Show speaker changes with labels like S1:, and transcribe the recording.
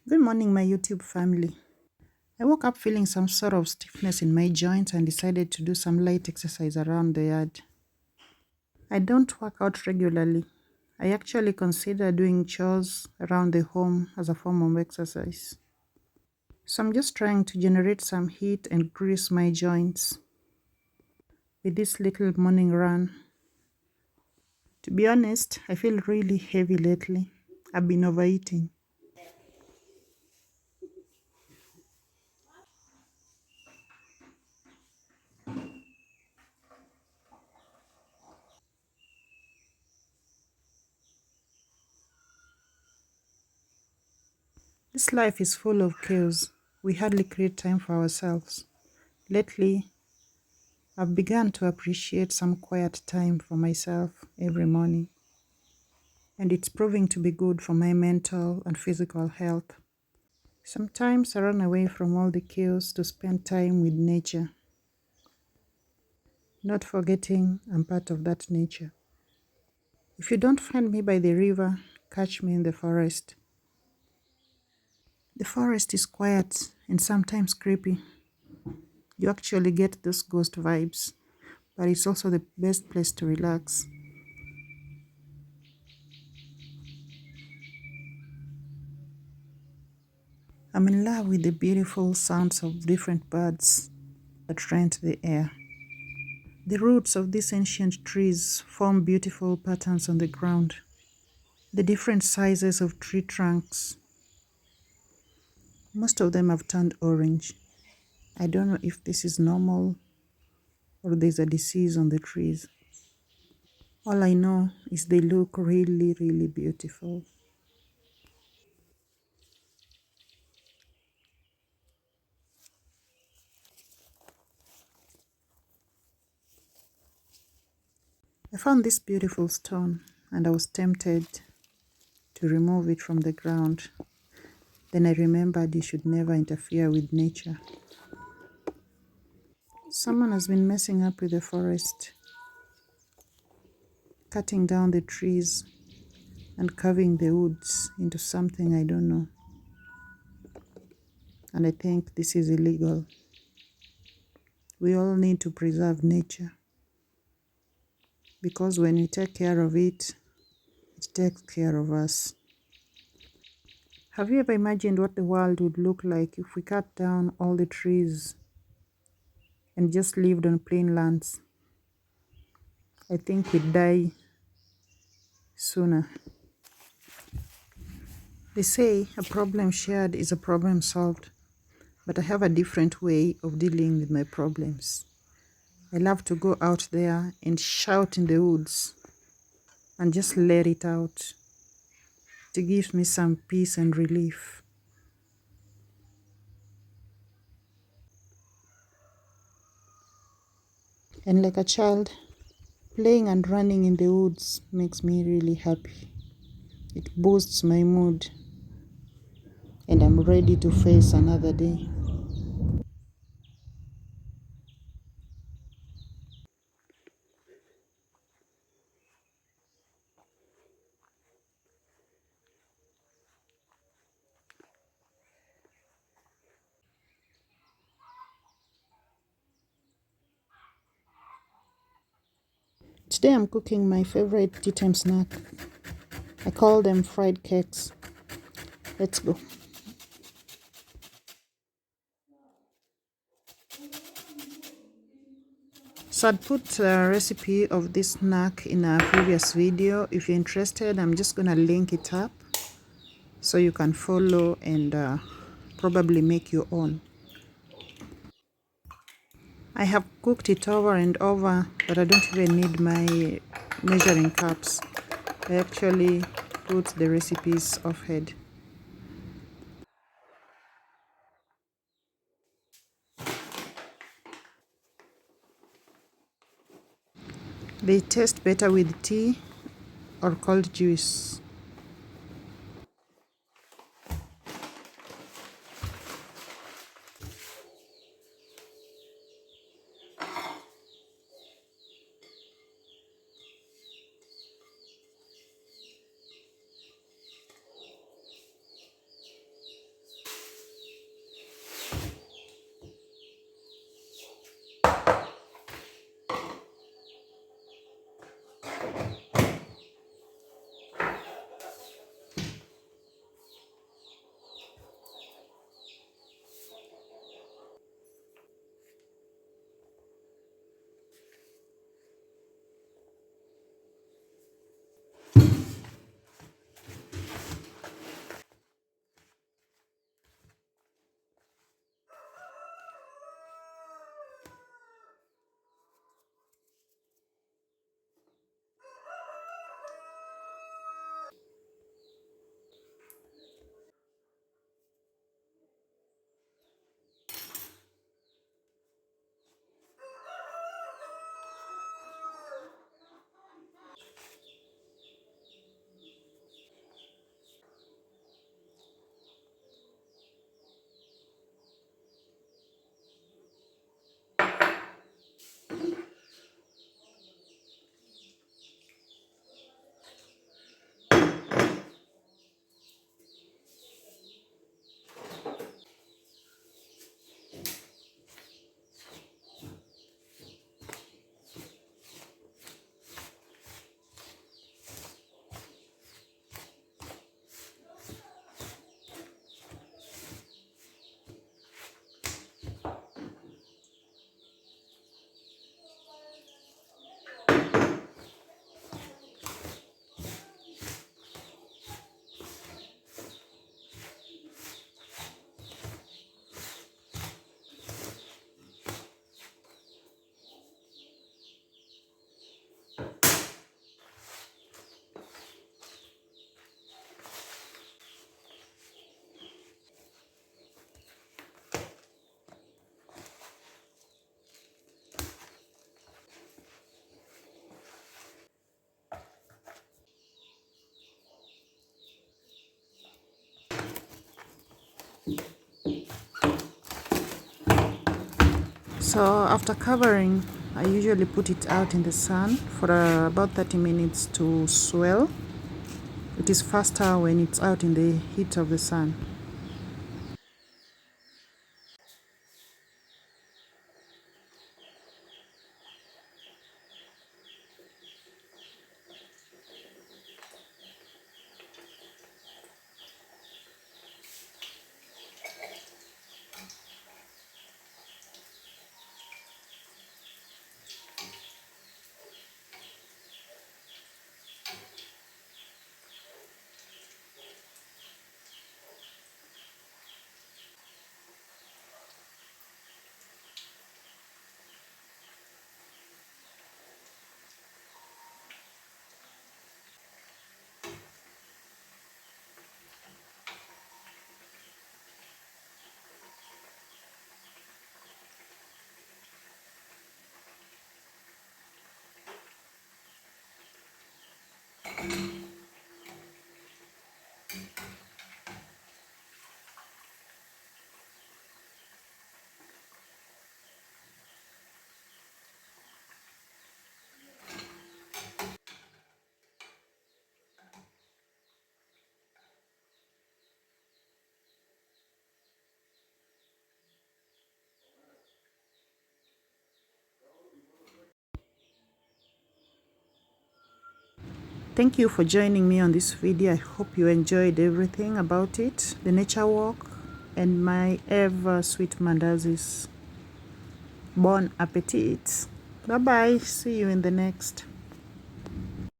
S1: Good morning, my YouTube family. I woke up feeling some sort of stiffness in my joints and decided to do some light exercise around the yard. I don't work out regularly. I actually consider doing chores around the home as a form of exercise. So I'm just trying to generate some heat and grease my joints with this little morning run. To be honest, I feel really heavy lately. I've been overeating. This life is full of chaos. We hardly create time for ourselves. Lately, I've begun to appreciate some quiet time for myself every morning, and it's proving to be good for my mental and physical health. Sometimes I run away from all the chaos to spend time with nature, not forgetting I'm part of that nature. If you don't find me by the river, catch me in the forest. The forest is quiet and sometimes creepy. You actually get those ghost vibes, but it's also the best place to relax. I'm in love with the beautiful sounds of different birds that rent the air. The roots of these ancient trees form beautiful patterns on the ground. The different sizes of tree trunks, most of them have turned orange. I don't know if this is normal or there's a disease on the trees. All I know is they look really, really beautiful. I found this beautiful stone and I was tempted to remove it from the ground. Then I remembered you should never interfere with nature. Someone has been messing up with the forest, cutting down the trees and carving the woods into something I don't know. And I think this is illegal. We all need to preserve nature because when we take care of it, it takes care of us. Have you ever imagined what the world would look like if we cut down all the trees and just lived on plain lands? I think we'd die sooner. They say a problem shared is a problem solved, but I have a different way of dealing with my problems. I love to go out there and shout in the woods and just let it out. It gives me some peace and relief. And like a child, playing and running in the woods makes me really happy. It boosts my mood, and I'm ready to face another day. Today I'm cooking my favorite tea time snack. I call them fried cakes. Let's go. So I'd put a recipe of this snack in a previous video. If you're interested, I'm just gonna link it up so you can follow and probably make your own. I have cooked it over and over that I don't even need my measuring cups. I actually put the recipes offhand. They taste better with tea or cold juice. So after covering, I usually put it out in the sun for about 30 minutes to swell. It is faster when it's out in the heat of the sun. Thank you for joining me on this video. I hope you enjoyed everything about it, the nature walk, and my ever sweet mandazis. Bon appetit. Bye bye. See you in the next.